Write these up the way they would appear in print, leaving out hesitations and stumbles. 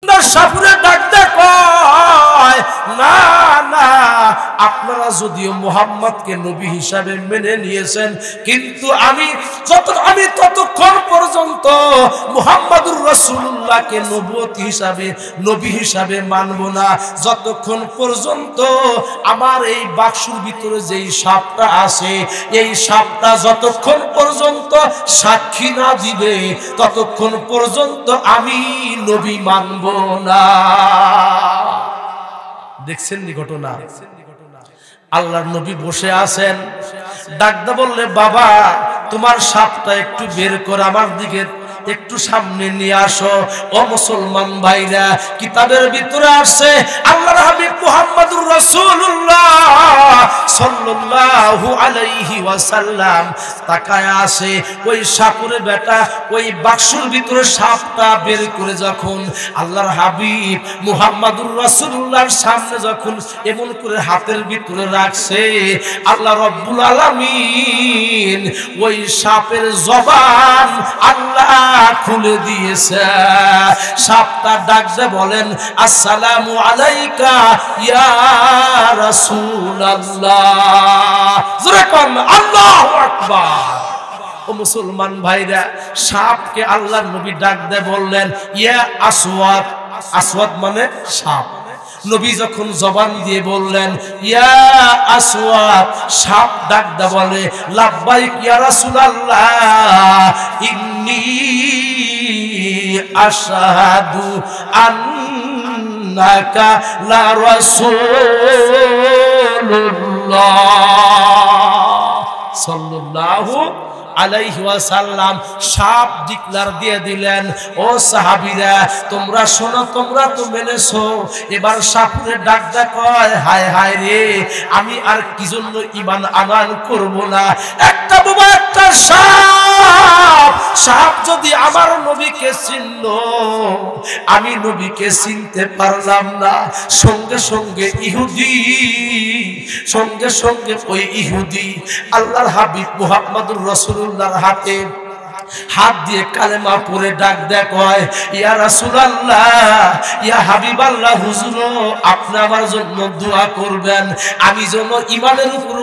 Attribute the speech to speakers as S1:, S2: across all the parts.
S1: সাপুরে ডাকতে কয় না না, আপনারা যদিও মুহাম্মদকে নবী হিসাবে মেনে নিয়েছেন, কিন্তু আমি ততক্ষণ পর্যন্ত মুহাম্মাদুর রাসূলুল্লাহকে নবী হিসাবে মানব না, যতক্ষণ পর্যন্ত আমার এই বাক্সুর ভিতরে যেই সাপটা আছে, এই সাপটা যতক্ষণ পর্যন্ত সাক্ষী না দিবে ততক্ষণ পর্যন্ত আমি নবী মানব না। দেখছেন নি ঘটনা? আল্লাহর নবী বসে আছেন, ডাকদা বললে, বাবা তোমার সাপটা একটু বের করে আমার দিকে একটু সামনে নিয়ে আসো। ও মুসলমান ভাইরা, কিতাবের ভিতরে আসছে আল্লাহর হাবিব মুহাম্মদুর রাসূলুল্লাহ সাল্লাল্লাহু আলাইহি ওয়াসাল্লাম তাকায় আছে, ওই সাপুরে বেটা ওই বাক্সুর ভিতরে সাপটা বের করে যখন আল্লাহর হাবিব মুহাম্মদুর রাসূলুল্লাহর সামনে যখন এমন করে হাতের ভিতরে রাখছে, আল্লাহ রাব্বুল আলামিন ওই সাপের জবান আল্লাহ খুলে দিয়েছে। সাপটা ডাকতে বলেন, আসসালামু আলাইকা ইয়া রাসূলুল্লাহ। জোরে কোন আল্লাহু আকবার। ও মুসলমান ভাইরা, সাপকে আল্লাহর নবী ডাকতে বললেন, ইয়া আসওয়াদ। আসওয়াদ মানে সাপ। নবী যখন জবান দিয়ে বললেন ইয়া আসওয়াদ, সাপ ডাকতে বলে, লাব্বাইক ইয়া রাসূলুল্লাহ, ইন্নী আশহাদু আন্নাকা লা রাসূলুল্লাহ সাল্লাল্লাহু আলাইহি ওয়াসাল্লাম। সাপ ডিক্লার দিয়ে দিলেন, ও সাহাবীরা তোমরা শোনো, তোমরা তো মেনেছো। এবার সাপুরে ডাকটা কয়, হায় হায় রে, আমি আর কি জন্য ঈমান আনান করব না। একটা বাবা একটা সাপ যদি আমার নবীকে চিনল, আমি নবীকে চিনতে পারলাম না। সঙ্গে সঙ্গে ওই ইহুদি আল্লাহর হাবিব মুহাম্মদুর রাসূলুল্লাহর হাতে হাত দিয়ে কালেমা পড়ে ডাক দেয়, কয় ইয়া রাসূলুল্লাহ, ইয়া হাবিবাল্লাহ, হুজুর আপনি আমার জন্য দোয়া করবেন, আমি যেন ঈমানের উপর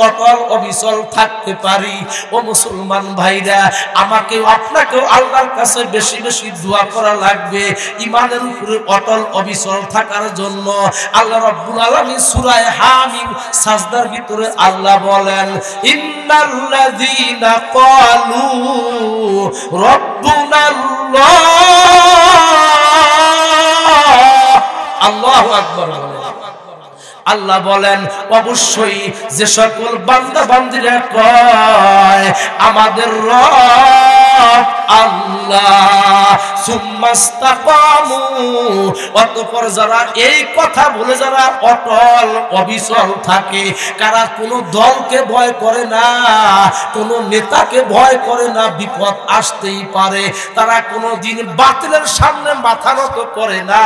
S1: অটল অবিচল থাকতে পারি। ও মুসলমান ভাইরা, আমাকেও আপনাকেও আল্লাহর কাছে বেশি বেশি দোয়া করা লাগবে ঈমানের উপরে অটল অবিচল থাকার জন্য। আল্লাহ রাব্বুল আলামিন সূরা হামিম সাজদার ভিতরে আল্লাহ বলেন, ইন্নাল্লাযীনা ক্বালু রব্বুনাল্লাহ। আল্লাহু আকবার। আল্লাহ বলেন, অবশ্যই যে সকল বান্দা বান্দীরা কয় আমাদের রব আল্লাহ, সুম্মাস্তাকামু, অতঃপর যারা এই কথা বলে যারা অটল অবিচল থাকে, কারা কোনো দলকে ভয় করে না, কোনো নেতাকে ভয় করে না, বিপদ আসতেই পারে, তারা কোনোদিন বাতিলের সামনে মাথা নত করে না।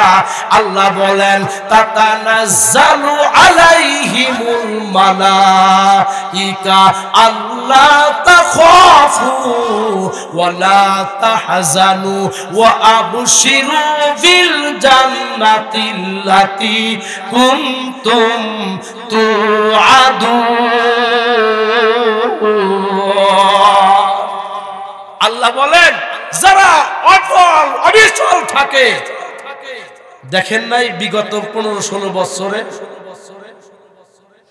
S1: আল্লাহ বলেন, তাতানাজ্জালু আলাইহিমুল মালাইকা আল্লা তাখাফু ওয়া লা তাহজানু ওয়া আবশিরু বিল জান্নাতিল্লাতী কুনতুম তুআদুন। আল্লাহ বলেন, যারা অটল অবিচল থাকে, দেখেন নাই বিগত 15-16 বছরে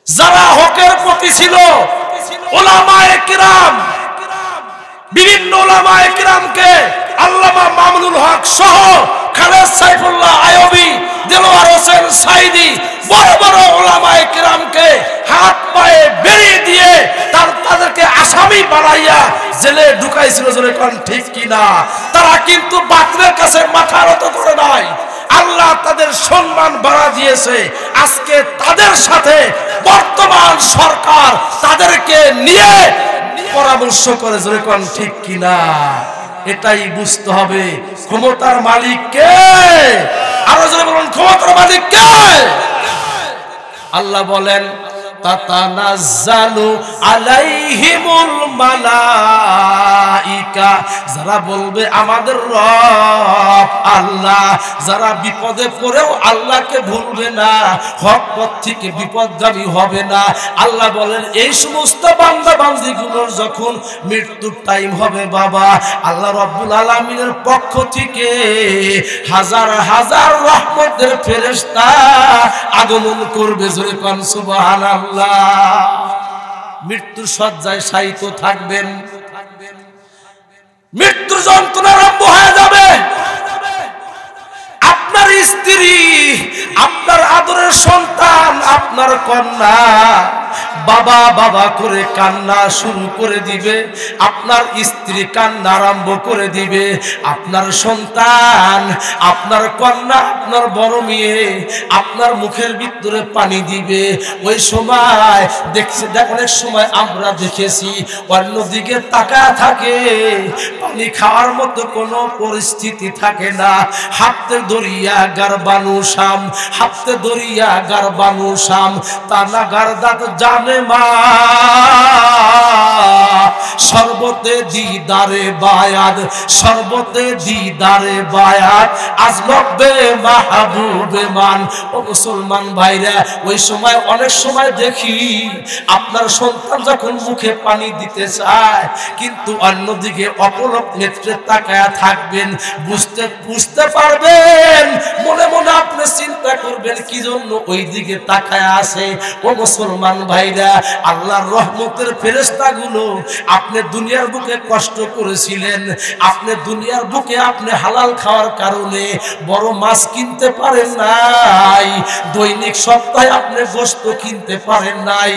S1: যারা হকের প্রতি ছিল, উলামায়ে কিরাম, বিভিন্ন উলামায়ে কিরামকে আল্লামা মামুনুল হক সহ খালেদ সাইফুল্লাহ আইয়ুবী, দেলোয়ার হোসেন সাইদি, বড় বড় উলামায়ে কিরামকে হাত পায়ে বেরিয়ে দিয়ে তাদেরকে আসামি বানাইয়া জেলে ঢুকাইছিল। জোরে কোন ঠিক কিনা? তারা কিন্তু বাতিলের কাছে মাথা নত করে নাই। আল্লাহ তাদের সম্মান বাড়া দিয়েছে। আজকে তাদের সাথে বর্তমান সরকার তাদেরকে নিয়ে পরামর্শ করে। জোরে কোন ঠিক কিনা? এটাই বুঝতে হবে ক্ষমতার মালিক কে। আরো জোরে বলুন, ক্ষমতার মালিক কে? আল্লাহ বলেন, তাতানাজ্জালু আলাইহিমুল মালাইকা মালাইকা, যারা বলবে আমাদের রব আল্লাহ, যারা বিপদে পড়েও আল্লাহকে ভুলবে না, হক পথ থেকে বিপদগামী হবে না। আল্লাহ বলেন এই সমস্ত বান্দা বান্দীগুলোর যখন মৃত্যুর টাইম হবে বাবা, আল্লাহ রাব্বুল আলামিনের পক্ষ থেকে হাজার হাজার রহমতের ফেরেশতা আগমন করবে। জোরে কোন সুবহানাল্লাহ। মৃত্যুর শয্যায় শায়িত থাকবেন, মৃত্যুর যন্ত্রণা আরম্ভ হয়ে যাবে। আপনার স্ত্রী, আপনার আদরের সন্তান, আপনার কন্যা বাবা বাবা করে কান্না শুরু করে দিবে, আপনার স্ত্রী কান্না আরম্ভ করে দিবে, আপনার সন্তান, আপনার কন্যা, আপনার বড় মেয়ে আপনার মুখের ভিতরে পানি দিবে। ওই সময় অনেক সময় আমরা দেখেছি অন্যদিকে তাকায় থাকে, পানি খাওয়ার মতো কোনো পরিস্থিতি থাকে না। হাতে দরিয়া গারবানু শাম, হাতে দরিয়া গারবানু শাম, তানা গারদাত জানে মা, শরবতে দিদারে বায়াত, শরবতে দিদারে বায়াত, আজ লব্বে মাহবুবে মান। ও মুসলমান ভাইরা, ওই সময় অনেক সময় দেখি আপনার সন্তান যখন মুখে পানি দিতে চায়, কিন্তু অন্যদিকে অপলক নেত্রে তাকায়া থাকবেন, বুঝতে পারবেন, মনে মনে আপনি চিন্তা করবেন কি জন্য ওই দিকে তাকায়া আছে। ও মুসলমান ভাইরা, আল্লাহর রহমতের ফেরেশতাগুলো আপনি দুনিয়ার বুকে কষ্ট করেছিলেন, আপনি দুনিয়ার বুকে আপনি হালাল খাওয়ার কারণে বড় মাছ কিনতে পারেন নাই, দৈনিক সপ্তাহে আপনি গোশত কিনতে পারেন নাই,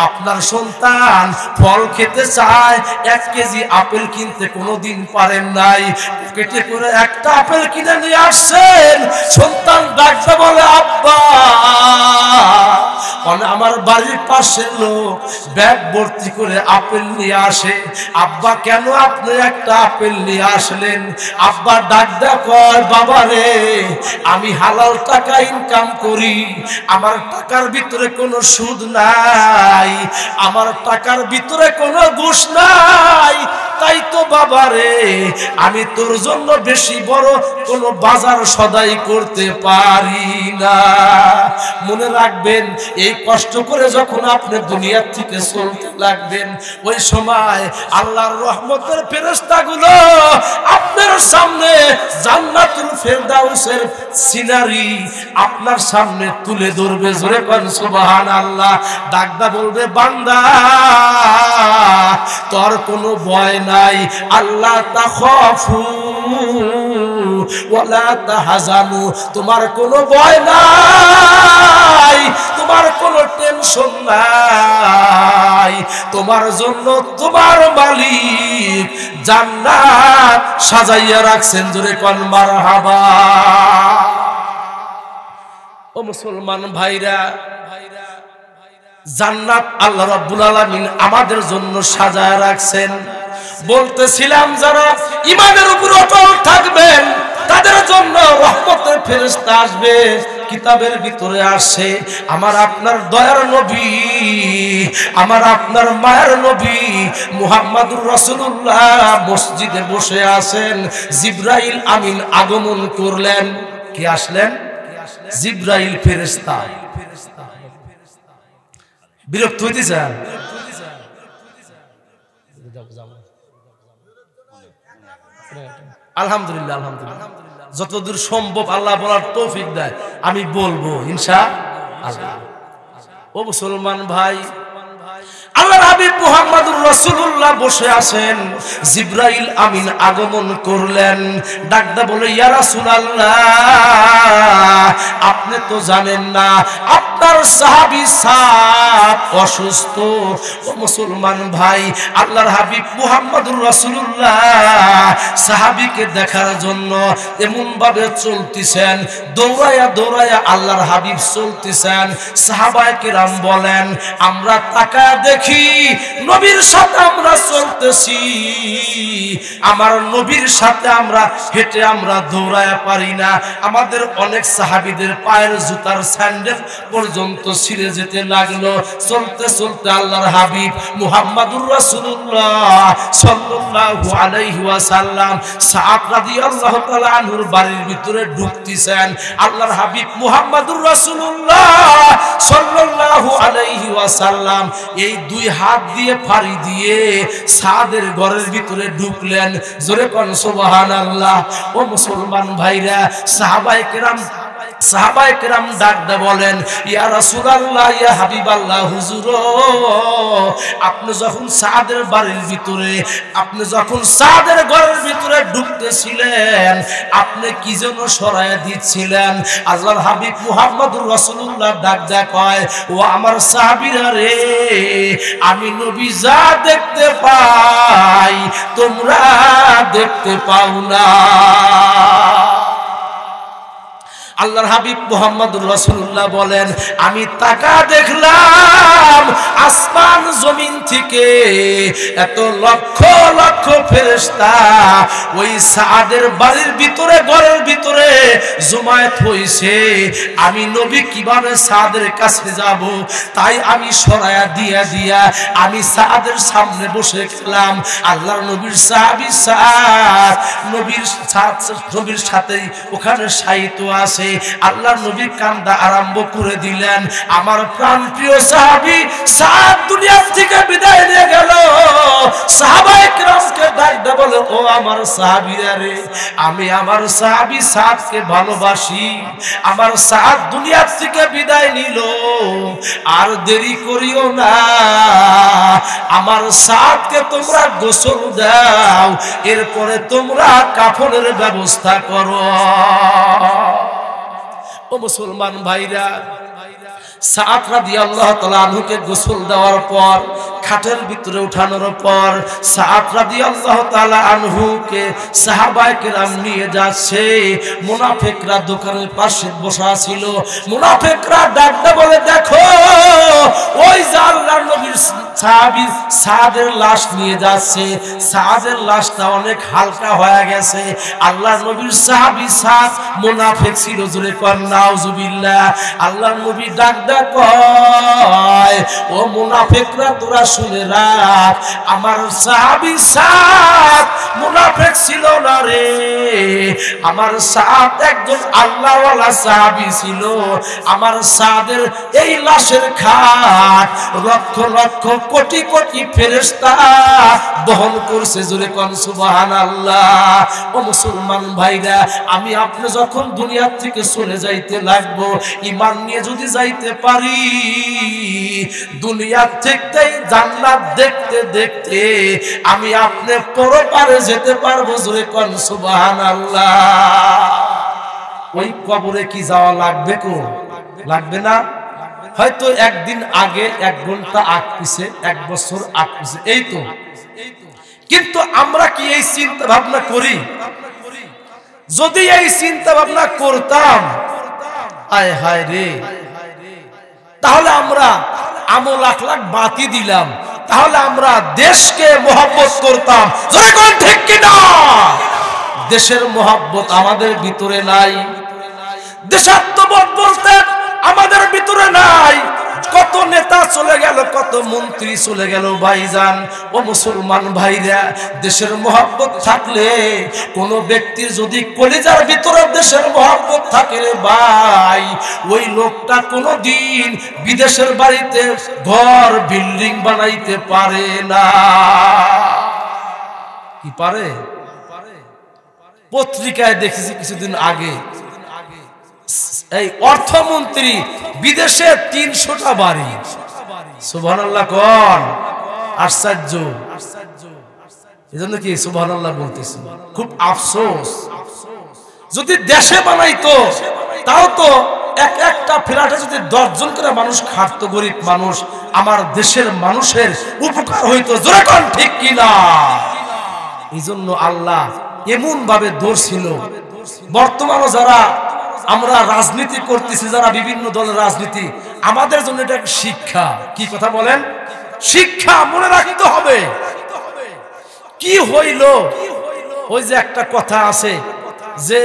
S1: আপনার সন্তান ফল খেতে চায় 1 কেজি আপেল কিনতে কোনোদিন পারেন নাই, পেটে করে একটা আপেল কিনে নিয়ে আসছেন, সন্তান ডাকতে বলে আব্বা, আমার বাড়ির পাশের লোক ব্যাগ ভর্তি করে আপেল নিয়ে আসে, আব্বা কেন আপনি একটা আপেল নিয়ে আসলেন? আব্বা ডাক দেয়া কয়, বাবা রে, আমি হালাল টাকা ইনকাম করি, আমার টাকার ভিতরে কোনো সুদ নাই, আমার টাকার ভিতরে কোনো ঘুষ নাই, তাই তো বাবা রে, আমি তোর জন্য বেশি বড় কোনো বাজার সদাই করতে পারি না। মনে রাখবেন, এই কষ্ট করে যখন আপনি দুনিয়া থেকে চলতে লাগবেন, ওই সময় আল্লাহর রহমতের ফেরেশতাগুলো আপনার সামনে জান্নাতুল ফেরদাউসের সিনারি আপনার সামনে তুলে ধরবে। জোরে কোন সুবহানাল্লাহ। ডাকদা বলবে, বান্দা তোর কোনো ভয় নাই, আল্লাহ তাখাফু ওয়ালা তাহজানু, তোমার কোনো ভয় নাই, তোমার কোনো টেনশন নাই, তোমার জন্য তোমার মালিক জান্নাত সাজাইয়া রাখছেন। জোরে কোন মারহাবা। ও মুসলমান ভাইরা, জান্নাত আল্লাহ রাব্বুল আলামিন আমাদের জন্য সাজায় রাখছেন। বলতেছিলাম যারা ঈমানের উপর অটল থাকবেন তাদের জন্য রহমতের ফেরেশতা আসবে। কিতাবের ভিতরে আসে, আমার আপনার দয়ার নবী, আমার আপনার মায়ের নবী মুহাম্মদুর রাসূলুল্লাহ মসজিদে বসে আছেন, জিবরাইল আমিন আগমন করলেন। কে আসলেন? জিবরাইল ফেরেশতা। বিরক্ত হইতেছেন? আলহামদুলিল্লাহ, আলহামদুলিল্লাহ, যতদূর সম্ভব আল্লাহ বলার তৌফিক দেয় আমি বলবো ইনশাআল্লাহ। ও মুসলমান ভাই, আল্লাহর হাবিব মুহাম্মদুর রাসূলুল্লাহ বসে আছেন, জিবরাইল আমিন আগমন করলেন। ডাকদা বলে, ইয়া রাসূলুল্লাহ, আপনি তো জানেন না আপনার সাহাবী সাদ অসুস্থ। ও মুসলমান ভাই, আল্লাহর হাবিব মুহাম্মদুর রাসূলুল্লাহ সাহাবীকে দেখার জন্য এমন ভাবে চলতেছেন, দৌড়ায়া দৌড়ায়া আল্লাহর হাবিব চলতেছেন। সাহাবায়ে কেরাম বলেন, আমরা তাকায় দেখি নবীর সাথে আমরা চলতেছি, আমার নবীর সাথে আমরা হেঁটে আমরা দৌড়ায়া পারি না। আমাদের অনেক সাহাবীদের পায়ের জুতার স্যান্ডেল পর্যন্ত ছিঁড়ে যেতে লাগলো। চলতে চলতে আল্লাহর হাবিব মুহাম্মাদুর রাসূলুল্লাহ সাল্লাল্লাহু আলাইহি ওয়াসাল্লাম সাদ রাদিয়াল্লাহু তাআলা আনহুর বাড়ির ভিতরে ঢুকতেছেন। আল্লাহর হাবিব মুহাম্মাদুর রাসূলুল্লাহ সাল্লাল্লাহু আলাইহি ওয়াসাল্লাম এই দুই হাত দিয়ে ফাড়ি দিয়ে সাদের ঘরের ভিতরে ঢুকলেন। জোরে কোন সুবহানাল্লাহ। ও মুসলমান ভাইরা, সাহাবায়ে কেরাম ডাক দে বলেন, ইয়া রাসূলুল্লাহ, ইয়া হাবিবাল্লাহ, হুজুর আপনি যখন সাদের বাড়ির ভিতরে, আপনি যখন সাদের ঘরের ভিতরে ঢুকতেছিলেন, আপনি কি যেন সরায়া দিচ্ছিলেন। আল্লাহর হাবিব মুহাম্মদুর রাসূলুল্লাহ ডাক দেয় কয়, ও আমার সাহাবীরা রে, আমি নবী যা দেখতে পাই তোমরা দেখতে পাও না। আল্লাহর হাবিব মুহাম্মদুর রাসূলুল্লাহ বলেন, আমি তাকা দেখলাম আসমান জমিন থেকে এত লক্ষ লক্ষ ফেরেশতা ওই সাদের বাড়ির ভিতরে, ঘরের ভিতরে জমায়েত হইছে। আমি নবী কিভাবে সাদের কাছে যাব, তাই আমি সরায়া দিয়া আমি সাদের সামনে বসে গেলাম। আল্লাহর নবীর সাহাবী সাদ নবীর সাথেই ওখানে শায়িত আছে। আল্লাহর নবী কান্দা আরম্ভ করে দিলেন। আমার প্রাণপ্রিয় সাহাবী সাদ দুনিয়া থেকে বিদায় নিয়ে গেল। সাহাবায়ে কেরামকে ডাকতে বলে, ও আমার সাহাবীরা রে, আমি আমার সাহাবী সাদকে ভালোবাসি। আমার সাদ দুনিয়া থেকে বিদায় নিল, আর দেরি করিও না, আমার সাদকে তোমরা গোসল দাও, এরপরে তোমরা কাফনের ব্যবস্থা করো। ও মুসলমান ভাইরা, সাদ রাদিয়াল্লাহু তাআলা আনহুকে গোসল দেওয়ার পর, খাটের ভিতরে উঠানোর পর, সাদ রাদিয়াল্লাহু তাআলা আনহুকে সাহাবায়ে কেরাম নিয়ে যাচ্ছে। মুনাফিকরা দোকানের পাশে বসা ছিল। মুনাফিকরা ডাকতে বলে, দেখো ওই যে আল্লাহর নবীর সাহাবী সাদের লাশ নিয়ে যাচ্ছে। সাদের লাশটা অনেক হালকা হয়ে গেছে। আল্লাহর নবীর সাহাবী সাদ মুনাফিক ছিল। জোরে কোন নাউজুবিল্লাহ। আল্লাহর নবী ডাক কয়, ও মুনাফিকরা তোরা শুনে রাখ, আমার সাহাবী সাদ মুনাফিক ছিল না রে। আমার সাদ একজন আল্লাহওয়ালা সাহাবী ছিল। আমার সাদের এই লাশের খাট লক্ষ লক্ষ কোটি কোটি ফেরেশতা বহন করছে। জোরে কোন সুবহানাল্লাহ। ও মুসলমান ভাইরা, আমি আপনি যখন দুনিয়া থেকে চলে যাইতে লাগবো, ঈমান নিয়ে যদি যাইতে পারি, দুনিয়া থেকেই জান্নাত দেখতে দেখতে আমি আপনি পরপারে যেতে পারবো। জোরে কোন সুবহানাল্লাহ। ওই কবরে কি যাওয়া লাগবে? লাগবে না? হয়তো একদিন আগে, 1 ঘন্টা আগ পিছে, 1 বছর আগ পিছে, এই তো। কিন্তু আমরা কি এই চিন্তা ভাবনা করি? যদি এই চিন্তা ভাবনা করতাম, আয় হায় রে, তাহলে আমরা আমল আখলাক বাতি দিলাম, তাহলে আমরা দেশকে মহব্বত করতাম। জনগণ ঠিক কিনা? দেশের মহব্বত আমাদের ভিতরে নাই, দেশাত্মবোধ বলতে আমাদের ভিতরে নাই। কত নেতা চলে গেল, কত মন্ত্রী চলে গেল ভাইজান। ও মুসলমান ভাইরা, দেশের মহব্বত থাকলে, কোন ব্যক্তির যদি কলিজার ভিতরে দেশের মহব্বত থাকে রে ভাই, ওই লোকটা কোনদিন বিদেশের বাড়িতে ঘর বিল্ডিং বানাইতে পারে না। কি পারে? পত্রিকায় দেখেছি কিছুদিন আগে, এই অর্থমন্ত্রী বিদেশে 300টা বাড়ি। সুবহানাল্লাহ কোন? আশ্চর্য। এজন্য কি সুবহানাল্লাহ বলতেছি, খুব আফসোস। যদি দেশে বানাইতো, তাও তো একটা ফ্ল্যাটে যদি 10 জন করে মানুষ খাটতো, গরিব মানুষ, আমার দেশের মানুষের উপকার হইতো। জোরে কোন ঠিক কিনা? এই জন্য আল্লাহ এমন ভাবে ধরছিল। বর্তমানে যারা আমরা রাজনীতি করতেছি, যারা বিভিন্ন দলের রাজনীতি, আমাদের জন্য এটা শিক্ষা। কি কথা বলেন? শিক্ষা। মনে রাখতে হবে কি হইল। ওই যে একটা কথা আছে যে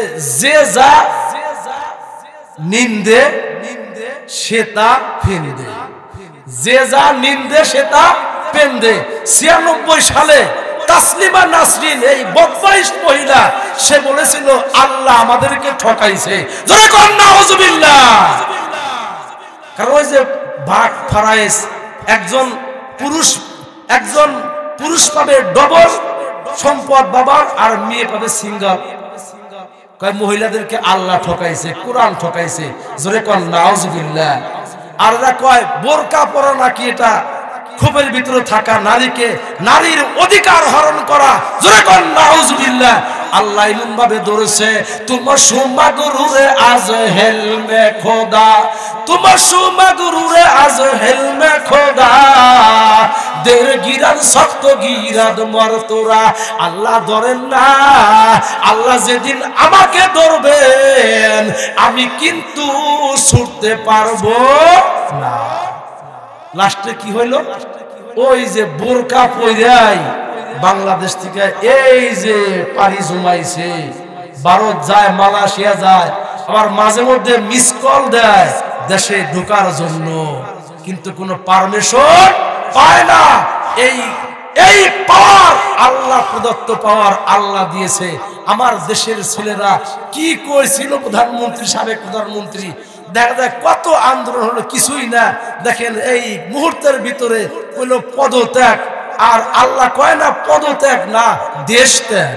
S1: নিন্দে সে তা ফেন্দে, যে যা নিন্দে সে তা ফেন্দে। 96 সালে তাসলিমা নাসরিন এই বদমাইশ মহিলা সে বলেছিল আল্লাহ আমাদেরকে ঠকাইছে। জোরে কোন নাউজুবিল্লাহ। কারণ ওই যে ভাগ ফারাইস, একজন পুরুষ পাবে ডবল সম্পদ বাবার, আর মেয়ে পাবে সিঙ্গল। কয় মহিলাদেরকে আল্লাহ ঠকাইছে, কোরআন ঠকাইছে। জোরে কোন নাউজুবিল্লাহ। আর এরা কয় বোরকা পরা নাকি এটা ক্ষোভের ভিতরে থাকা নারীকে, নারীর অধিকার হরণ করা। জোরে কোন নাউজুবিল্লাহ। আল্লাহ এমন ভাবে ধরেছে, তোমার সুমা গুরুরে আজ হেলমে খোদা, তোমার সুমা গুরুরে আজ হেলমে খোদা, দের গিরান শক্ত গিরাদ মর তোরা। আল্লাহ ধরেন না, আল্লাহ যেদিন আমাকে ধরবেন আমি কিন্তু ছুটতে পারবো না। লাস্টে কি হইলো? ওই যে বোরকা পইরাই বাংলাদেশ থেকে এই যে পাড়ি জমাইছে, ভারত যায়, মালয়েশিয়া যায়, আবার মাঝে মধ্যে মিস কল দেয় দেশে ঢোকার জন্য, কিন্তু কোনো পারমিশন পায় না। এই পাওয়ার আল্লাহ প্রদত্ত পাওয়ার আল্লাহ দিয়েছে। আমার দেশের ছেলেরা কি করেছিল, প্রধানমন্ত্রী, সাবেক প্রধানমন্ত্রী, দেখা যায় কত আন্দোলন হলো, কিছুই না। দেখেন এই মুহূর্তের ভিতরে হলো পদত্যাগ। আর আল্লাহ কয় না পদত্যাগ না, দেশ ত্যাগ।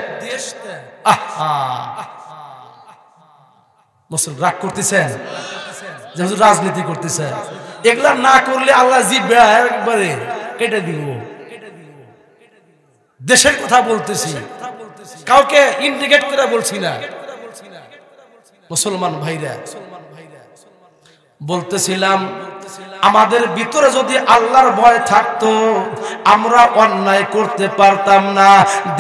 S1: মুসলমান রাগ করতেছেন, রাজনীতি করতেছেন। এগুলা না করলে আল্লাহ জিব্বে একবারে কেটে দিব। দেশের কথা বলতেছি, কাউকে ইন্ডিকেট করে বলছি না। মুসলমান ভাইরা, বলতেছিলাম আমাদের ভিতরে যদি আল্লাহর ভয় থাকতো আমরা অন্যায় করতে পারতাম না,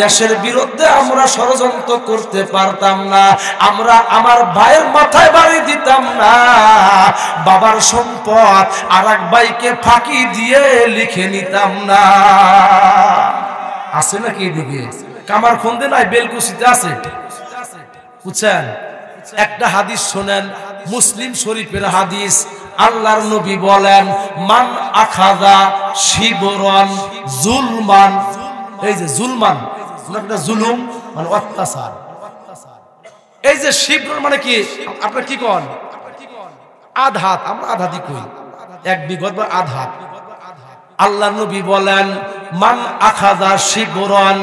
S1: দেশের বিরুদ্ধে আমরা ষড়যন্ত্র করতে পারতাম না, আমরা আমার ভাইয়ের মাথায় বাড়ি দিতাম না, বাবার সম্পদ আরেক ভাইকে ফাঁকি দিয়ে লিখে নিতাম না। আছে নাকি এদিকে? কামার খন্দে নাই, বেলকুচিতে আছে, বুঝছেন? একটা হাদিস শোনেন, মুসলিম শরীফের হাদিস। আল্লাহর নবী বলেন, মান আখাযা শিবরান জুলমান, এই যে জুলমান মানে জুলুম মানে অত্যাচার। এই যে শিবর মানে কি, আপনারা কি কন? আধাত, আমরা আধাতি কই, এক বিঘত বা আধাত। আল্লাহর নবী বলেন, মান আখাযা শিবরান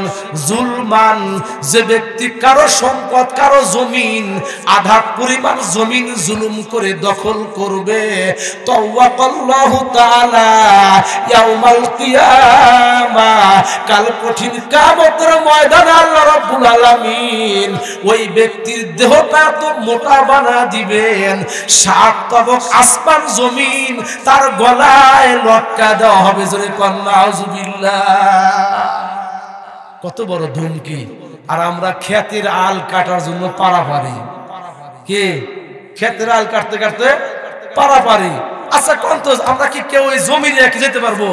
S1: জুলমান, যে ব্যক্তি কারো সম্পদ, কারো জমিন, আধা পরিমাণ জমিন জুলুম করে দখল করবে, তাওয়াক্কাল্লাহু তাআলা ইয়াউমাল কিয়ামাহ, কাল কঠিন কিয়ামতের ময়দানে আল্লাহ রাব্বুল আলামিন ওই ব্যক্তির দেহটা তো মোটা বানা দিবেন, 7 তবক আসমান জমিন তার গলায় লটকা দেওয়া হবে। জোরে কোন নাউজুবিল্লাহ। কত বড় ধমকি। আর আমরা ক্ষেতের আল কাটার জন্য পারাপারি, কি ক্ষেতের আল কাটতে কাটতে পারাপারি। আচ্ছা কোন তো আমরা কি কেউ ওই জমি রেখে যেতে পারবো?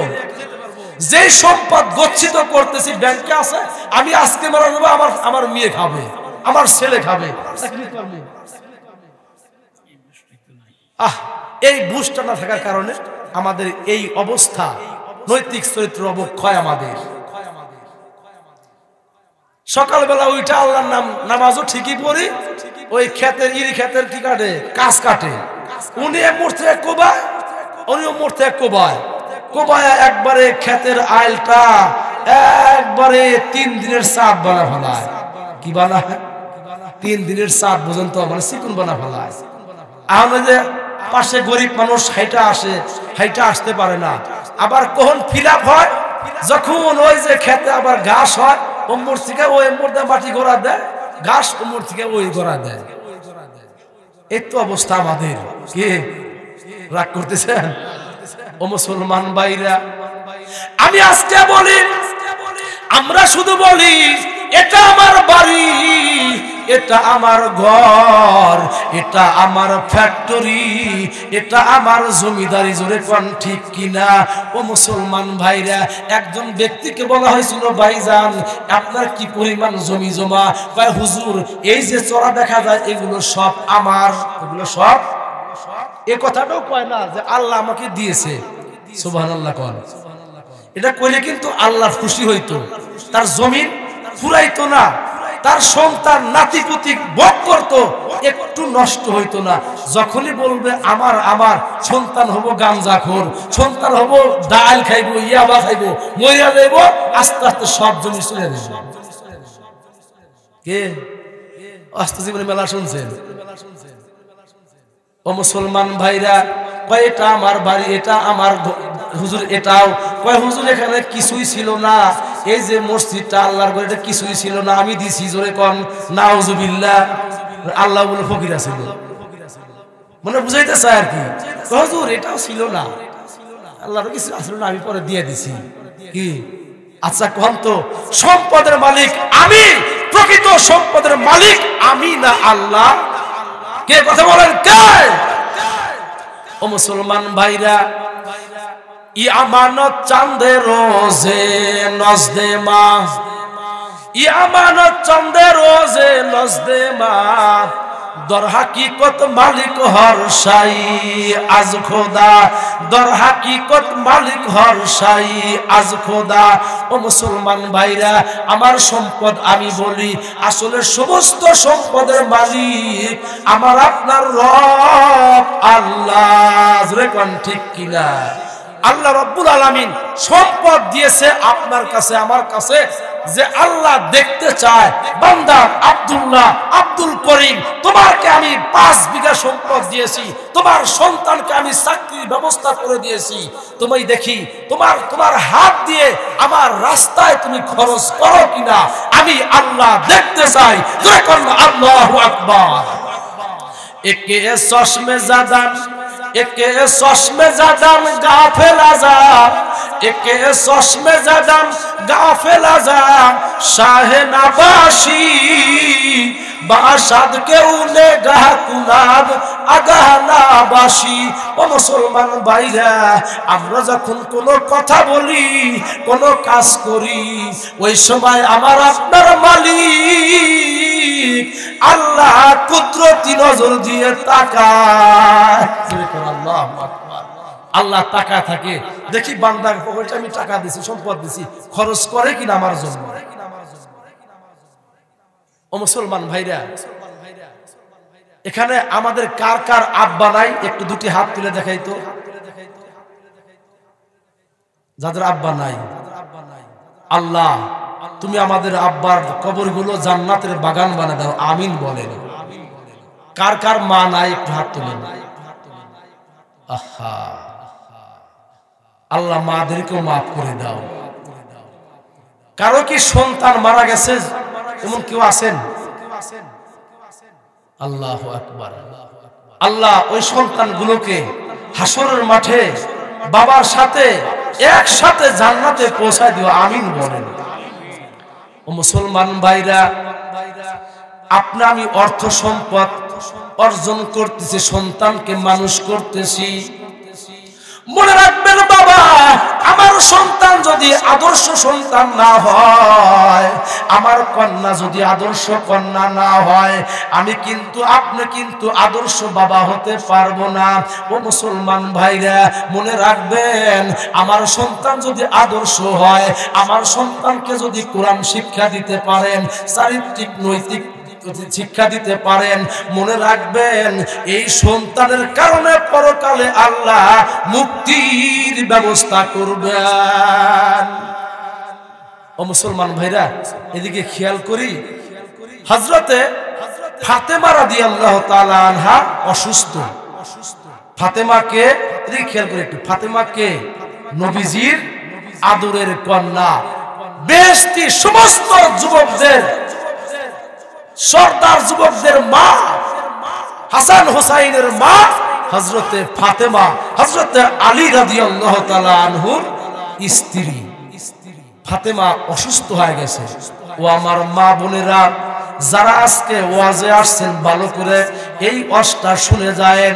S1: যে সম্পদ গচ্ছিত করতেছি ব্যাংকে আছে, আমি আজকে মারা যাবো, আমার মেয়ে খাবে, আমার ছেলে খাবে, এই বুঝটা না থাকার কারণে আমাদের এই অবস্থা, নৈতিক চরিত্র অবক্ষয় আমাদের। সকালবেলা ওইটা আল্লাহর নামাজও ঠিকই পড়ি, ওই ক্ষেতের ইরি ক্ষেতের কি কাটে, কাজ কাটে, উনি মূর্তি এক কোবায়, উনিও মূর্তি এক কোবায়, কোবায় একবারে ক্ষেতের আইলটা একবারে 3 দিনের চাঁদ বানা ফেলায়। কি বানায়? 3 দিনের চাঁদ পর্যন্ত মানে চিকুন বানা ফেলায়। আমরা যে পাশে গরিব মানুষ হাইটা আসে, হাইটা আসতে পারে না। আবার কখন ফিল আপ হয়, যখন ওই যে খেতে আবার ঘাস হয়, ওমর থেকে ওই মধ্যে মাটি গোড়া দেয়, ঘাস ওমর থেকে ওই গোড়া দেয়। এই তো অবস্থা আমাদের। কি রাগ করতেছেন ও মুসলমান ভাইরা? আমি আজকে বলি, আমরা শুধু বলি এটা আমার বাড়ি, এটা আমার ঘর, এটা আমার ফ্যাক্টরি, এটা আমার জমিদারি। জোরে কোন ঠিক কিনা? ও মুসলমান ভাইরা, একজন ব্যক্তিকে বলা হয়েছিল, ভাইজান আপনার কি পরিমাণ জমি জমা? ভাই হুজুর এই যে চড়া দেখা যায় এগুলো সব আমার, এগুলো সব এ কথাটাও কয় না যে আল্লাহ আমাকে দিয়েছে, সুবহানাল্লাহ কোন। এটা কইলে কিন্তু আল্লাহ খুশি হইতো, তার জমিন ফুরাইতো না, তার সন্তান নাতিপুতি ভোগ করতো, একটু নষ্ট হইতো না। যখনই বলবে আমার আমার সন্তান হবো গাঞ্জাখোর, সন্তান হবো ডাল খাইবো, ইয়াবা খাইবো, মরিয়া যাইবো, আস্তে আস্তে সব জমি চলে যাবে। কে আস্তে জীবনে মেলা শুনছেন? ও মুসলমান ভাইরা, কয় এটা আমার বাড়ি, এটা আমার হুজুর, এটাও কয় হুজুর এখানে কিছুই ছিল না, এই যে মসজিদটা আল্লাহর ঘর, এটা কিছুই ছিল না, আমি দিছি। জোরে কোন নাউজুবিল্লাহ। আল্লাহ বলে ফকির আছিল, মানে বুঝাইতে চায় আর কি, হুজুর এটাও ছিল না, আল্লাহর কিছু আসলে না, আমি পরে দিয়ে দিছি। কি আচ্ছা কোন তো সম্পদের মালিক আমি, প্রকৃত সম্পদের মালিক আমি না আল্লাহ? কে কথা বলেন কে? ও মুসলমান ভাইরা, ই আমানত চাঁদে রোজে নজদে মা, ই আমানত চাঁদে রোজে নজদে মা, দর হাকিকত মালিক হর শাই আজ খোদা, দর হাকিকত মালিক হর শাই আজ খোদা। ও মুসলমান ভাইরা, আমার সম্পদ আমি বলি, আসলে সমস্ত সম্পদের মালিক আমার আপনার রব আল্লাহ। জোরে কোন ঠিক কিনা? আল্লাহ রাব্বুল আলামিন সম্পদ দিয়েছে আপনার কাছে আমার কাছে, যে আল্লাহ দেখতে চায় বান্দা আব্দুল্লাহ আব্দুল করিম, তোমাকে আমি 5 বিঘা সম্পদ দিয়েছি, তোমার সন্তানকে আমি চাকরির ব্যবস্থা করে দিয়েছি, তুমি দেখি তোমার হাত দিয়ে আমার রাস্তায় তুমি খরচ করো কিনা, আমি আল্লাহ দেখতে চাই। যখন আল্লাহু আকবার। একে চশমে জাদান, একে চশমে জাদান গাফেল আজাব, একে চশমে জাদান গাফেল আজাব, শাহে নাবাসি বাসাদ কে উনে গাহ কুনাব আগানাবাসী। ও মুসলমান ভাইরা, আমরা যখন কোনো কথা বলি, কোনো কাজ করি, ওই সময় আমার আপনার মালিক আল্লাহ কুদরতি নজর দিয়ে তাকায়। আল্লাহ তাকায় থাকে, দেখি বান্দার পকেটে আমি টাকা দিছি, সম্পদ দিছি, খরচ করে কিনা আমার জন্য। ও মুসলমান ভাইরা, এখানে আমাদের কার কার আব্বা নাই একটু দুটি হাত তুলে দেখাই তো। যাদের আব্বা নাই, আল্লাহ তুমি আমাদের আব্বার কবরগুলো জান্নাতের বাগান বানিয়ে দাও, আমিন বলেন। কার কার মা নাই একটু হাত তুলেন। আহা, আল্লাহ মাদেরকেও মাফ করে দাও। কারো কি সন্তান মারা গেছে এমন কেউ আছেন? আল্লাহু আকবার। আল্লাহ ওই সন্তানগুলোকে হাসরের মাঠে বাবার সাথে একসাথে জান্নাতে পৌঁছায় দিও, আমিন বলেন। ও মুসলমান ভাইরা, আপনি আমি অর্থ সম্পদ অর্জন করতেছি, সন্তানকে মানুষ করতেছি, মনে রাখবেন বাবা, আমার সন্তান যদি আদর্শ সন্তান না হয়, আমার কন্যা যদি আদর্শ কন্যা না হয়, আমি কিন্তু আপনি কিন্তু আদর্শ বাবা হতে পারবো না। ও মুসলমান ভাইরা, মনে রাখবেন, আমার সন্তান যদি আদর্শ হয়, আমার সন্তানকে যদি কোরআন শিক্ষা দিতে পারেন, চারিত্রিক নৈতিক শিক্ষা দিতে পারেন, মনে রাখবেন এই সন্তানের কারণে পরকালে আল্লাহ মুক্তির ব্যবস্থা করবেন। ও মুসলমান ভাইরা, এদিকে খেয়াল করি, হযরতে ফাতেমা রাদিয়াল্লাহু তাআলা আনহা অসুস্থ। ফাতেমাকে এদিকে খেয়াল করি একটু, ফাতেমাকে নবীজির আদরের কন্যা, বেহেশতি সমস্ত যুবকদের সর্দার যুবকদের মা, হাসান হুসাইনের মা হযরতে ফাতেমা, হযরতে আলী রাদিয়াল্লাহু তাআলা আনহুর স্ত্রী। ফাতেমা অসুস্থ হয়ে গেছে। ও আমার মা বোনেরা, যারা আজকে ওয়াজে আসছেন, ভালো করে এই ওয়াজটা শুনে যায়েন।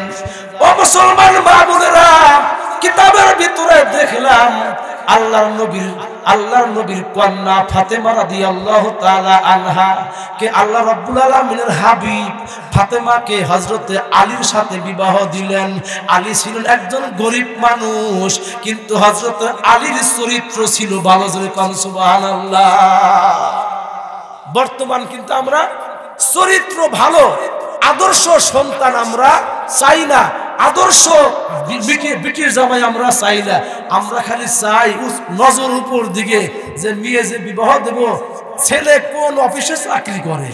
S1: ও মুসলমান মা বোনেরা, কিতাবের ভিতরে দেখলাম আল্লাহর নবীর কন্যা ফাতেমা রাদিয়াল্লাহু তাআলা আনহা কে আল্লাহ রাব্বুল আলামিনের হাবিব ফাতেমাকে হযরতে আলীর সাথে বিবাহ দিলেন। আলী ছিলেন একজন গরিব মানুষ, কিন্তু হযরতে আলীর চরিত্র ছিল ভালো। জোরে কোন সুবহানাল্লাহ। বর্তমান কিন্তু আমরা চরিত্র ভালো আদর্শ সন্তান আমরা চাই না, আদর্শ বিটির জামাই আমরা চাই না। আমরা খালি চাই নজর উপর দিকে যে মেয়ে যে বিবাহ দেব, ছেলে কোন অফিসে চাকরি করে।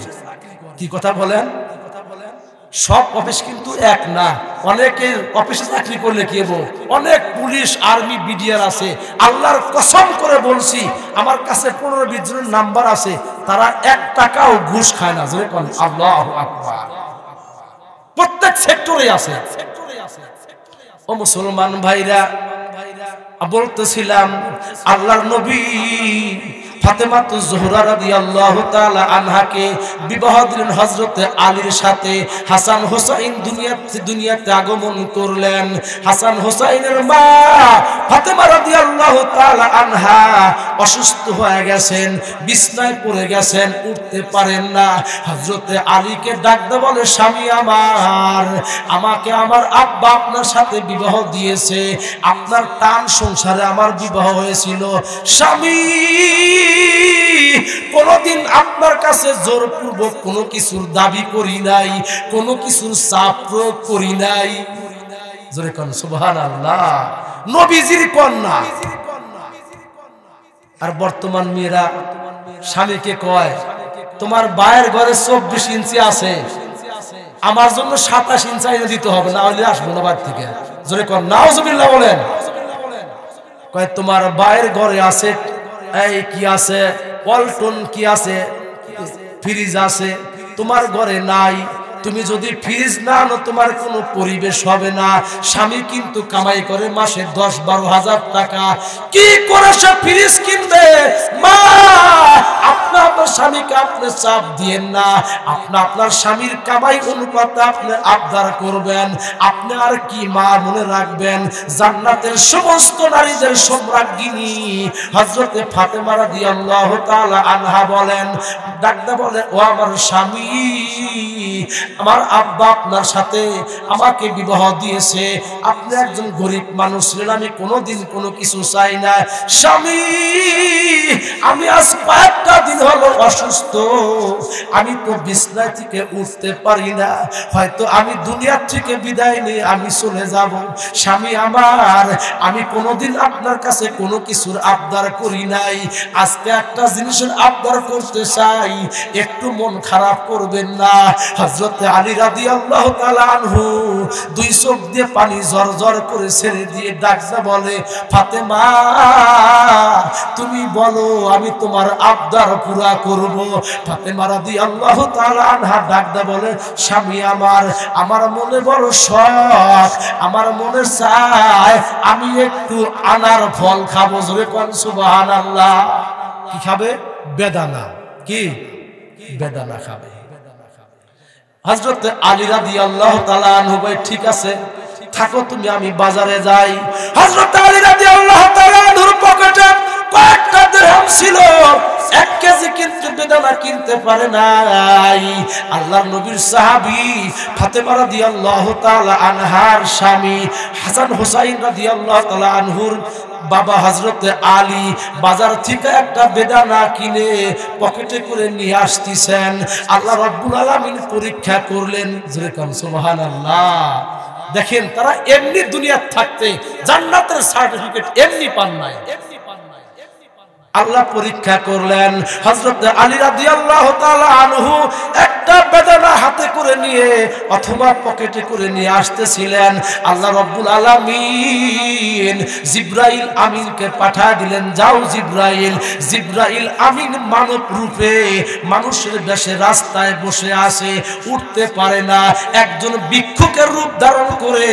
S1: কি কথা বলেন? সব অফিস কিন্তু এক না, অনেকের অফিসে চাকরি করলে কি হবো, অনেক পুলিশ আর্মি বিডিআর আছে। আল্লাহর কসম করে বলছি, আমার কাছে 15-20 জনের নাম্বার আছে, তারা 1 টাকাও ঘুষ খায় না। জোরে কোন আল্লাহু আকবার। প্রত্যেক সেক্টরে আছে। ও মুসলমান ভাইরা, বলতেছিলাম আল্লাহর নবী ফাতেমাতু জোহরা রাদিয়াল্লাহু তাআলা আনহাকে বিবাহ দিলেন হযরতে আলীর সাথে। হাসান হোসাইন দুনিয়াতে আগমন করলেন। হাসান হোসাইনের মা ফাতেমা রাদিয়াল্লাহু তাআলা আনহা অসুস্থ হয়ে গেছেন, বিছনায় পড়ে গেছেন, উঠতে পারেন না। হযরতে আলীকে ডাকতে বলে, স্বামী আমার, আমাকে আমার আব্বা আপনার সাথে বিবাহ দিয়েছে, আপনার টান সংসারে আমার বিবাহ হয়েছিল। স্বামী, কোনদিন আপনার কাছে জোরপূর্বক কোনো কিছুর দাবি করি নাই, কোনো কিছুর চাপ প্রয়োগ করি নাই। জোরে কোন সুবহানাল্লাহ। নবীজির কন্যা। আর বর্তমান মেয়েরা স্বামীকে কয়, তোমার বায়ের ঘরে 24 ইঞ্চি আছে, আমার জন্য 27 ইঞ্চি এনে দিতে হবে, না হলে আসবো না বাড়ি থেকে। জোরে কোন নাউজুবিল্লাহ বলেন। কয় তোমার বায়ের ঘরে আছে এই কি আছে, পল্টন কি আছে, ফ্রিজ আছে, তোমার ঘরে নাই। তুমি যদি ফ্রিজ না আনো তোমার কোনো পরিবেশ হবে না। স্বামী কিন্তু কামাই করে মাসে 10-12 হাজার টাকা, কি করে সে ফ্রিজ কিনবে? মা, আপনার স্বামীকে আপনি চাপ দিয়েন না, আপনার স্বামীর কামাই অনুপাতে আপনি আবদার করবেন। আপনি আর কি মা মনে রাখবেন, জান্নাতের সমস্ত নারীদের সম্রাজ্ঞিনী হযরতে ফাতেমা রাদিয়াল্লাহু তাআলা আনহা বলেন, ডাকতে বলে, ও আমার স্বামী, আমার আব্বা আপনার সাথে আমাকে বিবাহ দিয়েছে, আপনি একজন গরিব মানুষ ছিলেন, আমি কোনোদিন কোনো কিছু চাই না। স্বামী, আমি আজ কয়েকটা দিন হলো অসুস্থ, আমি তো বিছনা থেকে উঠতে পারি না, হয়তো আমি দুনিয়া থেকে বিদায় নিয়ে আমি চলে যাব। স্বামী আমার, আমি কোনোদিন আপনার কাছে কোনো কিছুর আবদার করি নাই, আজকে একটা জিনিসের আবদার করতে চাই, একটু মন খারাপ করবেন না। হযরতে আলী রাদিয়াল্লাহু তাআলা আনহু 2 চোখ দিয়ে পানি ঝরঝর করে ছেড়ে দিয়ে ডাকতে বলে, ফাতেমা, তুমি বলো, আমি তোমার আবদার পুরা করব। ফাতেমা রাদিয়াল্লাহু তাআলা আনহা ডাকতে বলে, স্বামী আমার মনে বড় শখ, আমার মনে চায় আমি একটু আনার ফল খাবো। জোরে কোন সুবহানাল্লাহ। কি খাবে? বেদানা। কি? বেদানা খাবে। হযরত আলী রাদিয়াল্লাহু তাআলা আনহু বলে, ঠিক আছে থাকো তুমি, আমি বাজারে যাই। হযরত আলী রাদিয়াল্লাহু তাআলা আনহুর পকেটে কয়েকটা দিরহাম ছিল, 1 কেজি কিনতে বেদানা কিনতে পারে নাই। আল্লাহর নবীর সাহাবী ফাতেমা রাদিয়াল্লাহু তাআলা আনহার স্বামী হাসান হোসাইন রাদিয়াল্লাহু তাআলা আনহুর বাবা হযরতে আলী বাজার থেকে একটা বেদানা কিনে পকেটে করে নিয়ে আসতেছেন। আল্লাহ রাব্বুল আলামিন পরীক্ষা করলেন। জোরে কোন সুবহানাল্লাহ। দেখেন, তারা এমনি দুনিয়া থাকতে জান্নাতের সার্টিফিকেট এমনি পান নাই, আল্লাহ পরীক্ষা করলেন। হযরত আলী রাদিয়াল্লাহু তাআলা আনহু একটা বেদানা হাতে করে নিয়ে অথবা পকেটে করে নিয়ে আসতেছিলেন। আল্লাহ রাব্বুল আলামিন জিবরাইল আমিনকে পাঠিয়ে দিলেন, যাও জিবরাইল আমিন মানব রূপে মানুষের বেশে রাস্তায় বসে আছে, উঠতে পারে না, একজন ভিক্ষুকের রূপ ধারণ করে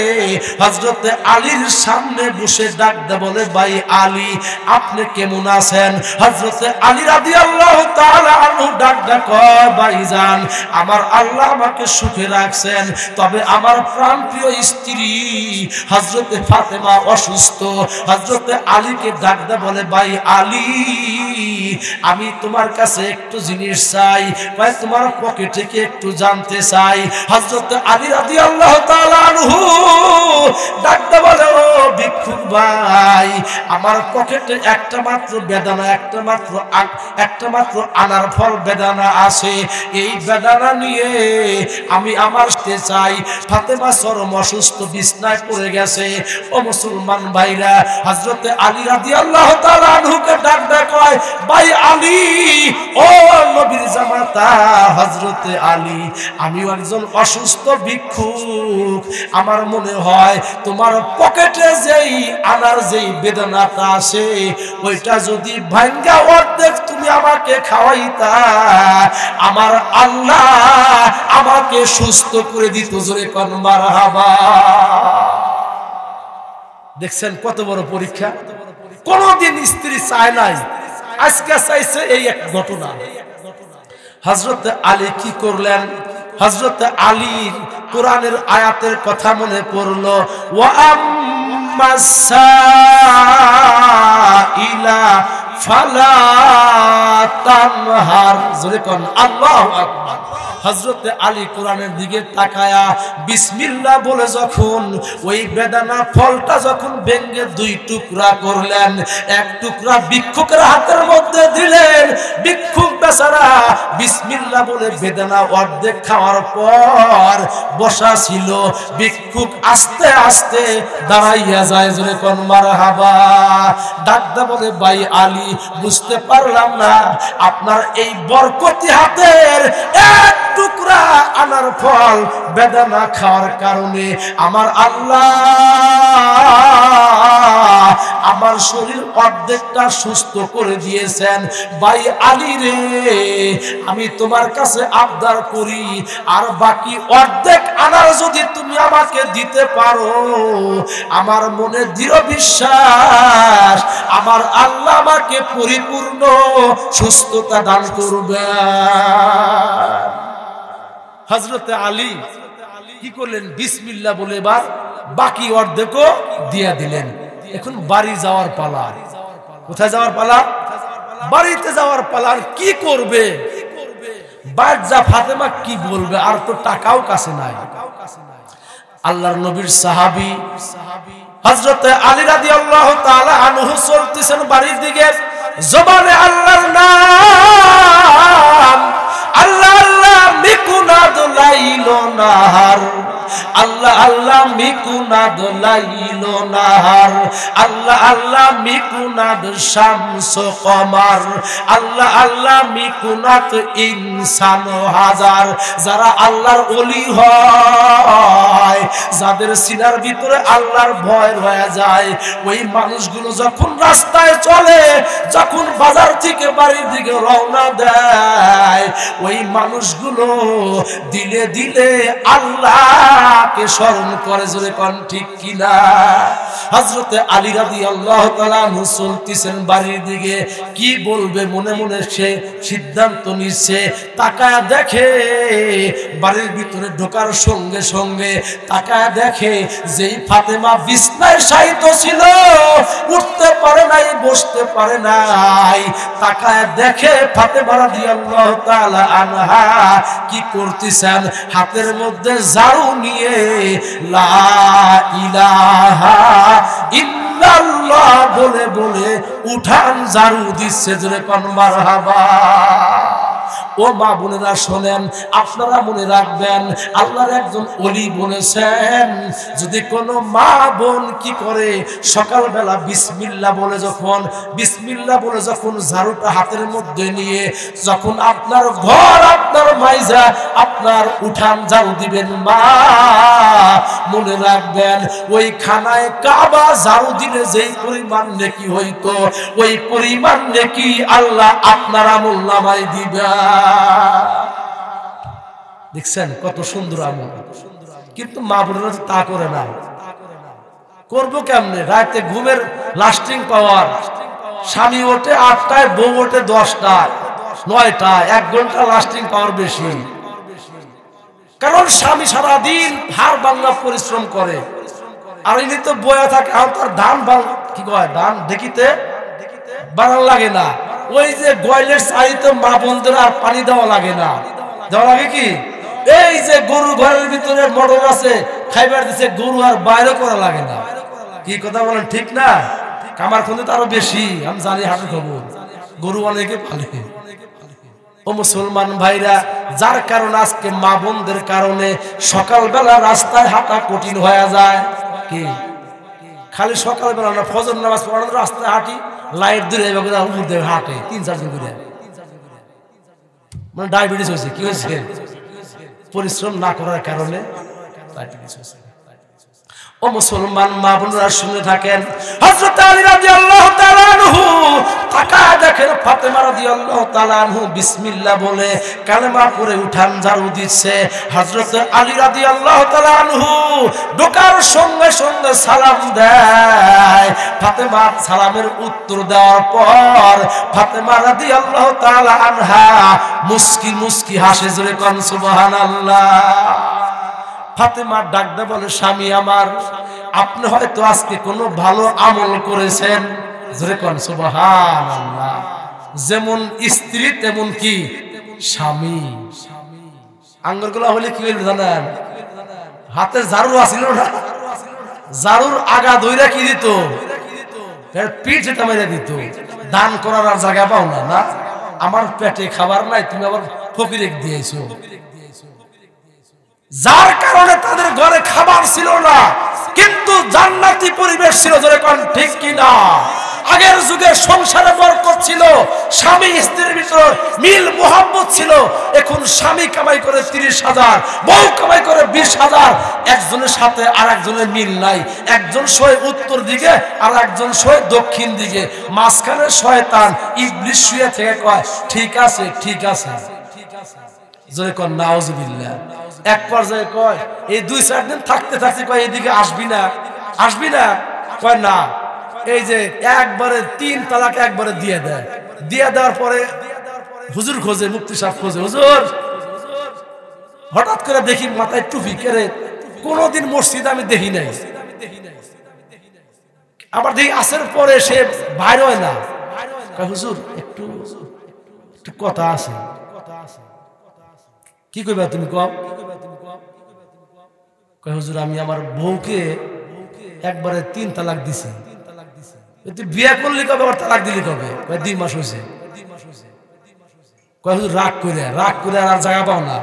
S1: হযরত আলীর সামনে বসে ডাকতে বলে, ভাই আলী, আপনি কেমন আছেন? হযরত আলী রাদিয়াল্লাহু তাআলা আনহু ডাক কয়, ভাইজান আমার আল্লাহ আমাকে সুখে রাখছেন। তবে আমার প্রাণপ্রিয় স্ত্রী হযরতে ফাতেমা অসুস্থ। হযরতে আলীকে ডাকতে বলে, ভাই আলী, আমি তোমার কাছে একটু জিনিস চাই। ভাই তোমার পকেটে কি একটু জানতে চাই। হযরতে আলী রাদিয়াল্লাহু তাআলা আনহু ডাকতে বলে, ও ভিক্ষুক ভাই, আমার পকেটে একটা মাত্র বেদানা, একটা মাত্র আনার ফল বেদানা আছে। এই বেদানা নিয়ে আমি আমার চাই। ফাতেমা চরম অসুস্থ, বিছনায় পড়ে গেছে। ও মুসলমান ভাইরা, হযরতে আলী রাদিয়াল্লাহু তাআলা আনহুকে ডাক কয়, ভাই আলী, ও নবীর জামাতা হযরতে আলী, আমিও একজন অসুস্থ ভিক্ষুক। আমার মনে হয় তোমার পকেটে যেই আনার যেই বেদনাটা আছে, ওইটা যদি ভাঙ্গা অর্ধেক তুমি আমাকে খাওয়াইতা, আমার আল্লাহ আমাকে সুস্থ করে দিত। জোরে কোন মারহাবা। দেখছেন কত বড় পরীক্ষা। কোনদিন স্ত্রী চায় নাই, আজকে চাইছে। এই এক ঘটনা। হযরতে আলী কি করলেন? হযরতে আলী কোরআনের আয়াতের কথা মনে পড়লো, ওয়া আম্মাসাইলা ফালা তানহার। জোরে কোন আল্লাহু আকবার। হযরতে আলী কোরআনের দিকে তাকায়া বিসমিল্লাহ বলে যখন ওই বেদানা ফলটা যখন ভেঙে দুই টুকরা করলেন, এক টুকরা ভিক্ষুকের হাতের মধ্যে দিলেন। ভিক্ষুক বেচারা বিসমিল্লাহ বলে বেদানা অর্ধেক খাওয়ার পর বসা ছিল। ভিক্ষুক আস্তে আস্তে দাঁড়াইয়া যায়। জোরে কোন মারহাবা। ডাকতে বলে, ভাই আলী, বুঝতে পারলাম না আপনার এই বরকতি হাতের এক টুকরা আনার ফল বেদানা খাওয়ার কারণে আমার আল্লাহ আমার শরীর অর্ধেকটা সুস্থ করে দিয়েছেন। ভাই আলী রে, আমি তোমার কাছে আবদার করি, আর বাকি অর্ধেক আনার যদি তুমি আমাকে দিতে পারো, আমার মনে দৃঢ় বিশ্বাস আমার আল্লাহ আমাকে পরিপূর্ণ সুস্থতা দান করবে। হযরতে আলী কি করলেন? বিসমিল্লাহ বলে এবার বাকি অর্ধেকও দিয়ে দিলেন। এখন বাড়ি যাওয়ার পালা। কোথায় যাওয়ার পালা? বাড়িতে যাওয়ার পালা। কি করবে? বাদশা ফাতেমা কি বলবে? আর তো টাকাও কাছে নাই। আল্লাহর নবীর সাহাবী হযরতে আলী রাদিয়াল্লাহু তাআলা আনহু চলতেছেন বাড়ির দিকে। জবানে আল্লাহর নাম, আল্লাহ আল্লাহ মিকুনাদ লাইল নাহার, আল্লাহ আল্লাহ মিকুনাদ লাইল নাহার, আল্লাহ আল্লাহ মিকুনাদ শামস কমার, আল্লাহ আল্লাহ মিকুনাত ইনসান হাজার। যারা আল্লাহর ওলি হয়, যাদের সিনার ভিতরে আল্লাহর ভয় রয়ে যায়, ওই মানুষগুলো যখন রাস্তায় চলে, যখন বাজার থেকে বাড়ির দিকে রওনা দেয়, ওই মানুষগুলো দিলে দিলে আল্লাহকে স্মরণ করে। জোরে কোন ঠিক কিনা? হযরতে আলী রাদিয়াল্লাহু তাআলা আনহু চলতেছেন বাড়ির দিকে। কি বলবে মনে মনে সে সিদ্ধান্ত নিচ্ছে। তাকায়া দেখে বাড়ির ভিতরে ঢোকার সঙ্গে সঙ্গে তাকায়া দেখে যেই ফাতেমা বিছনায় শায়িত ছিল, উঠতে পারে নাই, বসতে পারে নাই। তাকায়া দেখে ফাতেমা রাদিয়াল্লাহু তাআলা আনহা কি করতেছেন? হাতের মধ্যে ঝাড়ু নিয়ে লা ইলাহা ইল্লাল্লাহ বলে বলে উঠান ঝাড়ু দিচ্ছে। জোরে কোন মারহাবা। ও মা বোনেরা শোনেন, আপনারা মনে রাখবেন, আল্লাহর একজন ওলি বলেছেন, যদি কোনো মা বোন কি করে সকালবেলা বিসমিল্লাহ বলে যখন ঝাড়ুটা হাতের মধ্যে নিয়ে যখন আপনার ঘর, আপনার মাইজা, আপনার উঠান ঝাড়ু দিবেন, মা মনে রাখবেন ওই খানায় কাবা ঝাড়ু দিলে যেই পরিমাণ নেকি হইতো, ওই পরিমাণ নেকি আল্লাহ আপনার আমলনামায় দিবেন। দেখছেন কত সুন্দর আমল। কিন্তু মা বোনেরা তা করে না। করবো কেমনে? রাতে ঘুমের লাস্টিং পাওয়ার, স্বামী ওঠে 8টায়, বউ ওঠে 10টায় 9টায়, 1 ঘন্টা লাস্টিং পাওয়ার বেশি। কারণ স্বামী সারাদিন হাড় ভাঙা পরিশ্রম করে, আর ইনি তো বয়া থাকে, আর তার ধান কি কয় ধান দেখিতে বাড়ান লাগে না। ওই যে গয়লের চাইতে মা বোনদের আর পানি দেওয়া লাগে না, দেওয়া লাগে কি? এই যে গরু ঘরের ভিতরে মোটর আছে, খাইবার দিচ্ছে, গরু আর বাইরে করা লাগে না। কি কথা বলেন, ঠিক না? কামার খুঁজে তো আরো বেশি, আমি জানি হাটের খবর, গরু অনেকে পালে। ও মুসলমান ভাইরা, যার কারণে আজকে মা বোনদের কারণে সকালবেলা রাস্তায় হাঁটা কঠিন হয়ে যায়। কি খালি সকালবেলা না, ফজর নামাজ পড়ানোর রাস্তায় হাঁটি, লাইট দূরে উপর দিয়ে হাঁটে 3-4 জন করে, মানে ডায়াবেটিস হয়েছে। কি হয়েছে? পরিশ্রম না করার কারণে ডায়াবেটিস হয়েছে। ও মুসলমান মা বোনরা শুনে থাকেন, হযরত আলী রাদিয়াল্লাহু তাআলা আনহু তাকায় দেখেন ফাতেমা রাদিয়াল্লাহু তাআলা আনহু বিসমিল্লাহ বলে কালেমা পড়ে উঠান ঝাড়ু দিচ্ছে। হযরত আলী রাদিয়াল্লাহু তাআলা আনহু ঢোকার সঙ্গে সঙ্গে সালাম দেয়। ফাতেমা সালামের উত্তর দেওয়ার পর ফাতেমা রাদিয়াল্লাহু তাআলা আনহা মুস্কি মুস্কি হাসে, জোরে কোন সুবহানাল্লাহ। ফাতেমা ডাক দে বলে, স্বামী আমার, আপনি হয়তো আজকে কোনো ভালো আমল করেছেন, জোরে কোন সুবহানাল্লাহ। যেমন স্ত্রী তেমন কি স্বামী। আঙ্গুরগুলো হলে কি হইল জানেন? হাতে ঝাড়ু আসিল না, ঝাড়ুর আগা দইরা কি দিত? পিঠ যেটা মেরে দিত। দান করার আর জায়গা পাও না, না আমার পেটে খাবার নাই, তুমি আবার ফকিরে দিয়েছো। যার কারণে তাদের ঘরে খাবার ছিল না, কিন্তু জান্নাতি পরিবেশ ছিল, জোরে কোন ঠিক কিনা? আগের যুগে সংসারে বরকত ছিল, স্বামী স্ত্রীর ভিতর মিল মোহাব্বত ছিল। এখন স্বামী কামাই করে 30,000, বউ কামাই করে 20,000, একজনের সাথে আর একজনের মিল নাই। একজন শোয় উত্তর দিকে আর একজন শোয় দক্ষিণ দিকে, মাঝখানে শয়তান ইবলিস শুয়ে থেকে কয় ঠিক আছে ঠিক আছে, জোরে কোন নাউজুবিল্লাহ। এক পর্যায়ে কয় এই 2-4 দিন থাকতে থাকতে কয় এদিকে আসবি না, আসবি না, কয় না। এই যে একবারে 3 তালাক একবারে দিয়ে দেয়। দিয়ে দেওয়ার পরে হুজুর খোঁজে, মুফতি সাহেব খোঁজে, হুজুর হঠাৎ করে দেখি মাথায় টুপি, কেরে কোনদিন মসজিদ আমি দেখি নাই। আবার দেখি আসের পরে সে বাইর হয় না, হুজুর একটু একটু কথা আছে। কি কইবা তুমি? কয় হুজুর আমি আমার বউকে একবারে 3 তালাক দিছি। তুই বিয়ে করলি কবে, আবার তালাক দিলি কবে? 2 মাস হয়েছে। কয় হুজুর রাগ করে আর জায়গা পাও না,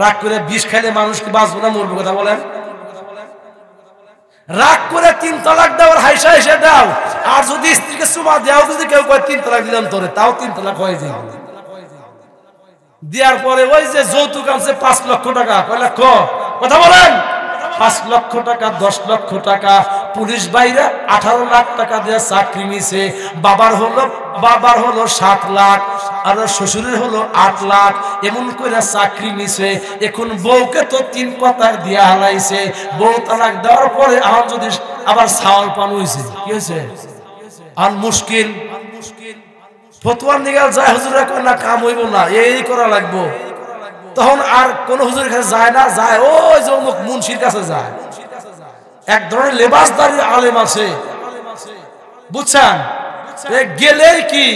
S1: রাগ করে বিষ খাইলে মানুষ কি বাঁচবো না মরবো? কথা বলেন। রাগ করে 3 তালাক দেওয়ার হাইসা এসে দাও, আর যদি স্ত্রীকে চুমা দেও, যদি কেউ কয় 3 তালাক দিলাম তোরে, তাও 3 তালাক হয়ে যায়। দেওয়ার পরে ওই যে যৌতুক আনছে 5 লক্ষ টাকা, কয় লক্ষ? কথা বলেন। 5 লক্ষ টাকা, 10 লক্ষ টাকা, পুলিশ বাইরে 18 লাখ টাকা দিয়ে চাকরি নিছে। বাবার হলো 7 লাখ, আর শ্বশুরের হলো 8 লাখ, এমন করে চাকরি নিছে। এখন বউকে তো 3 পাতার দিয়া হালাইছে। বউ তালাক দেওয়ার পরে আর যদি আবার ছাওয়াল পান হয়েছে, কি হয়েছে? আর মুশকিল। ফতোয়ার নিগাল যায়, হুজুরা কয় না কাম হইব না, এই করা লাগবো। তখন আর কোন হুজুরের কাছে যায় না, যায় ওই যে অমুক মুন্সির কাছে যায়। এক ধরনের লেবাসদারি আলেম আছে, বুঝছেন? গেলেই কি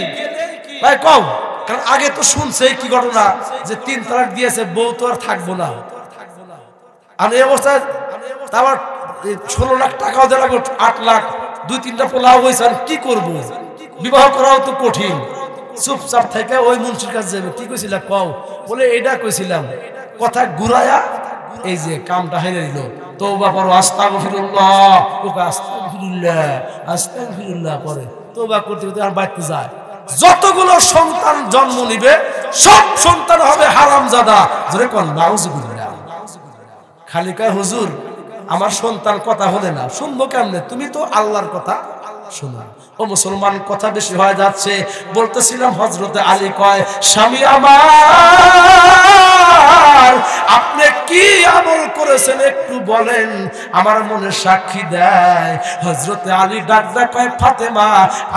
S1: ভাই কও, কারণ আগে তো শুনছে কি ঘটনা, যে 3 তালাক দিয়েছে, বউ তো আর থাকবো না। আর এই অবস্থায় আবার 16 লাখ টাকাও দেওয়া লাগবে, 8 লাখ, 2-3টা পোলাও হয়েছে, কি করবো? বিবাহ করাও তো কঠিন। চুপচাপ থেকে ওই মুন্সির কাছে যাবে। কি কইছিল কও? বলে এইটা কইছিলাম। কথা ঘুরায়া এই যে কামটা হেরে দিল। তওবা করো, আস্তাগফিরুল্লাহ, ওকে আস্তাগফিরুল্লাহ আস্তাগফিরুল্লাহ করে তওবা করতে করতে আর বাড়তে যায়। যতগুলো সন্তান জন্ম নিবে সব সন্তান হবে হারামজাদা, জোরে কোন নাউজুবিল্লাহ। খালি কয় হুজুর আমার সন্তান কথা হলে না, শুনবো কেমনে? তুমি তো আল্লাহর কথা শোনা। ও মুসলমান, কথা বেশি হয়ে যাচ্ছে। বলতেছিলাম হযরতে আলী কয়, স্বামী আমার আমার আপনি কি আমল করেছেন একটু বলেন, আমার মনে সাক্ষী দেয়। হযরতে আলী ডাক কয়, ফাতেমা,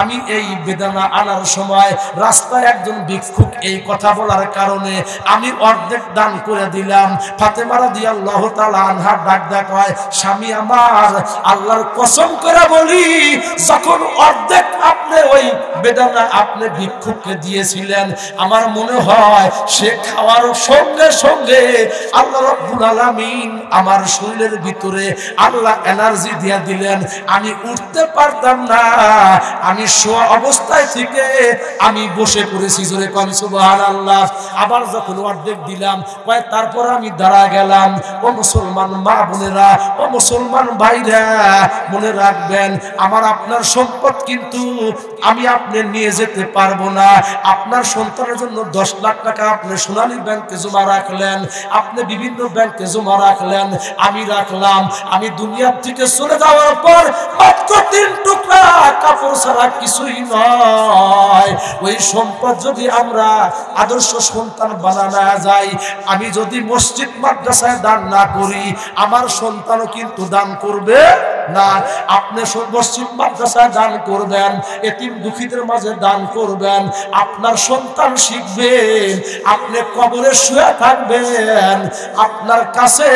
S1: আমি এই বেদনা আনার সময় রাস্তায় একজন ভিক্ষুক এই কথা বলার কারণে আমি অর্ধেক দান করে দিলাম। ফাতেমা রাদিয়াল্লাহু তাআলা আনহা ডাক কয়, স্বামী আমার, আল্লাহর কসম করে বলি, যখন অর্ধেক আপনি ওই বেদনা আপনি ভিক্ষুককে দিয়েছিলেন, আমার মনে হয় সে খাওয়ার সঙ্গে সঙ্গে আল্লাহ রাব্বুল আলামিন আমার শরীরের ভিতরে আল্লাহ এনার্জি দিয়ে দিলেন। আমি উঠতে পারতাম না, আমি শোয়া অবস্থায় থেকে আমি বসে পড়েছি। জোরে কোন সুবহানাল্লাহ। আবার যখন অর্ধেক দিলাম, তারপর আমি দাঁড়া গেলাম। ও মুসলমান মা বোনেরা, ও মুসলমান ভাইরা, মনে রাখবেন, আমার আপনার সম্পদ কিন্তু আমি আপনি নিয়ে যেতে পারবো না। আপনার সন্তানের জন্য 10 লাখ টাকা আপনি সোনালী ব্যাংকে জমা রাখলেন, আপনি বিভিন্ন ব্যাংকে জমা রাখলেন, আমি রাখলাম। আমি দুনিয়ার থেকে চলে যাওয়ার পর মাত্র 3 টুকরা কাপড় ছাড়া কিছুই নয়। ওই সম্পদ যদি আমরা আদর্শ সন্তান বানানো যায়, আমি যদি মসজিদ মাদ্রাসায় দান না করি, আমার সন্তানও কিন্তু দান করবে না। আপনি মসজিদ মাদ্রাসায় দান করবেন, এতিম দুঃখীদের মাঝে দান করবেন, আপনার সন্তান শিখবেন, আপনি কবরে শুয়ে থাকবেন, আপনার কাছে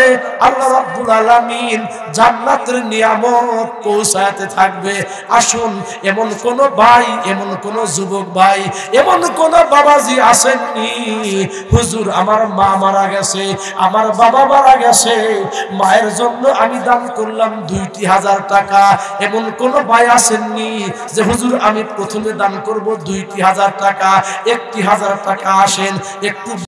S1: আল্লাহ রাব্বুল আলামিন জান্নাতের নিয়ামত পৌঁছাতে থাকবে। আসুন, এমন কোন ভাই, এমন কোন যুবক ভাই, এমন কোন বাবাজি আসেননি, হুজুর আমার মা মারা গেছে, আমার বাবা মারা গেছে, মায়ের জন্য আমি দান করলাম 2,000 টাকা, এমন কোন ভাই আসেননি যে হুজুর আমি প্রথমে দান করব 2,000 টাকা, 1,000 টাকা। আসেন একটু